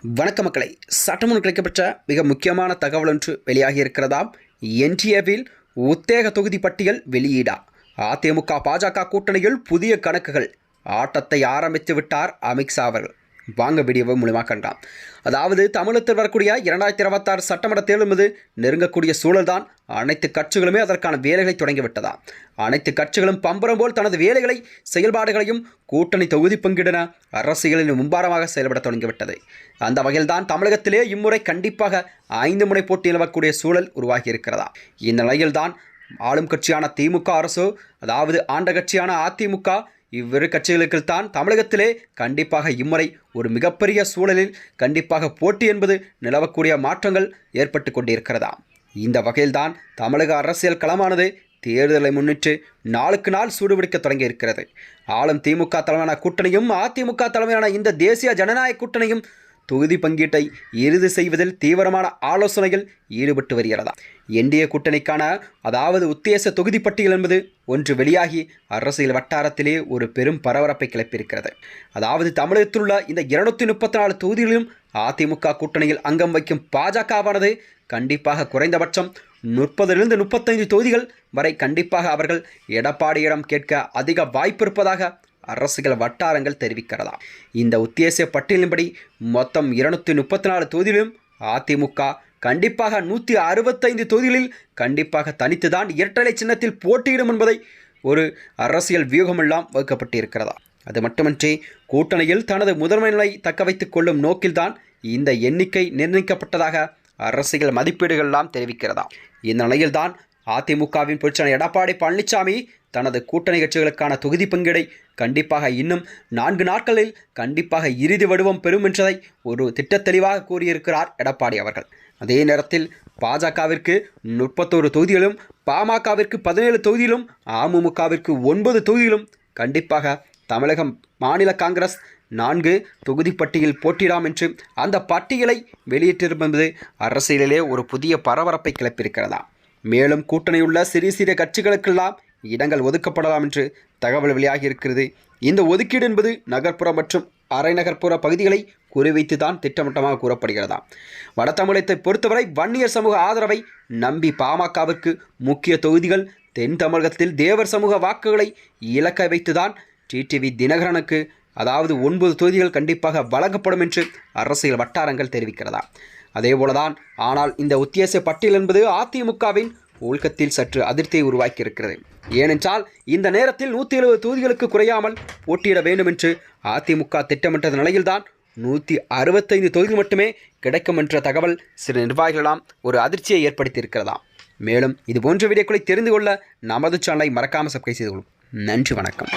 வணக்க மக்களை, சட்டமுன் கிடைக்கப்பட்ட மிக முக்கியமான தகவல் ஒன்று வெளியாகி இருக்கிறதாம். என்டிஏவில் உத்தேக தொகுதி பட்டியல் வெளியீடா? அதிமுக பாஜக கூட்டணியில் புதிய கணக்குகள். ஆட்டத்தை ஆரம்பித்து விட்டார் அமித்ஷா அவர்கள். வாங்க வீடியோவை மூலமாக கண்டாம். அதாவது தமிழகத்தில் வரக்கூடிய 2026 சட்டமன்ற தேர்தல் என்பது நெருங்கக்கூடிய சூழல்தான். அனைத்து கட்சிகளுமே அதற்கான வேலைகளை தொடங்கிவிட்டதா. அனைத்து கட்சிகளும் பம்பரம் போல் தனது வேலைகளை செயல்பாடுகளையும் கூட்டணி தொகுதி பங்கிடன அரசியலில் மும்பாரமாக செயல்பட தொடங்கிவிட்டது. அந்த வகையில்தான் தமிழகத்திலே இம்முறை கண்டிப்பாக 5 முனை போட்டி நிலவக்கூடிய சூழல் உருவாகி இருக்கிறதா. இந்த நிலையில்தான் ஆளும் கட்சியான திமுக அரசு, அதாவது ஆண்ட கட்சியான அதிமுக, இவ்விரு கட்சிகளுக்குத்தான் தமிழகத்திலே கண்டிப்பாக இம்முறை ஒரு மிகப்பெரிய சூழலில் கண்டிப்பாக போட்டி என்பது நிலவக்கூடிய மாற்றங்கள் ஏற்பட்டு கொண்டிருக்கிறதா. இந்த வகையில்தான் தமிழக அரசியல் களமானது தேர்தலை முன்னிட்டு நாளுக்கு நாள் சூடுபிடிக்க தொடங்கி இருக்கிறது. ஆளும் திமுக தலைமையான கூட்டணியும் அதிமுக தலைமையான இந்த தேசிய ஜனநாயக கூட்டணியும் தொகுதி பங்கீட்டை இறுதி செய்வதில் தீவிரமான ஆலோசனைகள் ஈடுபட்டு வருகிறதா. என்டிஏ கூட்டணிக்கான அதாவது உத்தேச தொகுதி பட்டியல் என்பது ஒன்று வெளியாகி அரசியல் வட்டாரத்திலே ஒரு பெரும் பரபரப்பை கிளப்பியிருக்கிறது. அதாவது தமிழகத்தில் உள்ள இந்த 234 தொகுதிகளிலும் அதிமுக கூட்டணியில் அங்கம் வைக்கும் பாஜகவானது கண்டிப்பாக குறைந்தபட்சம் 30 to 35 தொகுதிகள் வரை கண்டிப்பாக அவர்கள் எடப்பாடியிடம் கேட்க அதிக வாய்ப்பு இருப்பதாக அரசியல் வட்டாரங்கள் தெரிவிக்கிறதா. இந்த உத்தேச பட்டியலின்படி மொத்தம் 234 தொகுதிகளிலும் அதிமுக கண்டிப்பாக 165 தொகுதிகளில் கண்டிப்பாக தனித்துதான் இரட்டலை சின்னத்தில் போட்டியிடும் என்பதை ஒரு அரசியல் வியூகமெல்லாம் வகுக்கப்பட்டிருக்கிறதா. அது மட்டுமின்றி கூட்டணியில் தனது முதன்மை நிலை தக்க வைத்துக் கொள்ளும் நோக்கில்தான் இந்த எண்ணிக்கை நிர்ணயிக்கப்பட்டதாக அரசியல் மதிப்பீடுகள்லாம் தெரிவிக்கிறதா. இந்த நிலையில்தான் அதிமுகவின் பொதுச்செயலாளர் எடப்பாடி பழனிசாமி தனது கூட்டணி கட்சிகளுக்கான தொகுதி பங்கீடை கண்டிப்பாக இன்னும் 4 நாட்களில் கண்டிப்பாக இறுதி வடிவம் பெறும் என்றதை ஒரு திட்டத்தெளிவாக கூறியிருக்கிறார் எடப்பாடி அவர்கள். அதே நேரத்தில் பாஜகவிற்கு 31 தொகுதிகளும், பாமகவிற்கு 17 தொகுதியிலும், அமமுகவிற்கு 9 தொகுதியிலும் கண்டிப்பாக தமிழகம் மாநில காங்கிரஸ் 4 தொகுதி பட்டியல் போட்டியிடாம் என்று அந்த பட்டியலை வெளியிட்டிருப்பது அரசியலிலே ஒரு புதிய பரபரப்பை கிளப்பியிருக்கிறதா. மேலும் கூட்டணியுள்ள சிறிய சிறிய கட்சிகளுக்கெல்லாம் இடங்கள் ஒதுக்கப்படலாம் என்று தகவல் வெளியாகி இருக்கிறது. இந்த ஒதுக்கீடு என்பது நகர்ப்புற மற்றும் அரைநகர்ப்புற பகுதிகளை குறிவைத்து தான் திட்டவட்டமாக கூறப்படுகிறதா. வட தமிழகத்தை பொறுத்தவரை வன்னியர் சமூக ஆதரவை நம்பி பாமகவிற்கு முக்கிய தொகுதிகள், தென் தமிழகத்தில் தேவர் சமூக வாக்குகளை இலக்க வைத்துதான் டிடிவி தினகரனுக்கு அதாவது 9 தொகுதிகள் கண்டிப்பாக வழங்கப்படும் என்று அரசியல் வட்டாரங்கள் தெரிவிக்கிறதா. அதேபோலதான் ஆனால் இந்த உத்தேச பட்டியல் என்பது அதிமுகவின் ஒழுக்கத்தில் சற்று அதிர்ச்சியை உருவாக்கி இருக்கிறது. ஏனென்றால் இந்த நேரத்தில் 170 தொகுதிகளுக்கு குறையாமல் போட்டியிட வேண்டும் என்று அதிமுக திட்டமிட்ட நிலையில்தான் 165 தொகுதிகள் மட்டுமே கிடைக்கும் என்ற தகவல் சில நிர்வாகிகளாம் ஒரு அதிர்ச்சியை ஏற்படுத்தி இருக்கிறதாம். மேலும் இது போன்ற வீடியோக்களை தெரிந்து கொள்ள நமது சேனலை மறக்காமல் சப்ஸ்கிரைப் செய்து கொள்ளும். நன்றி, வணக்கம்.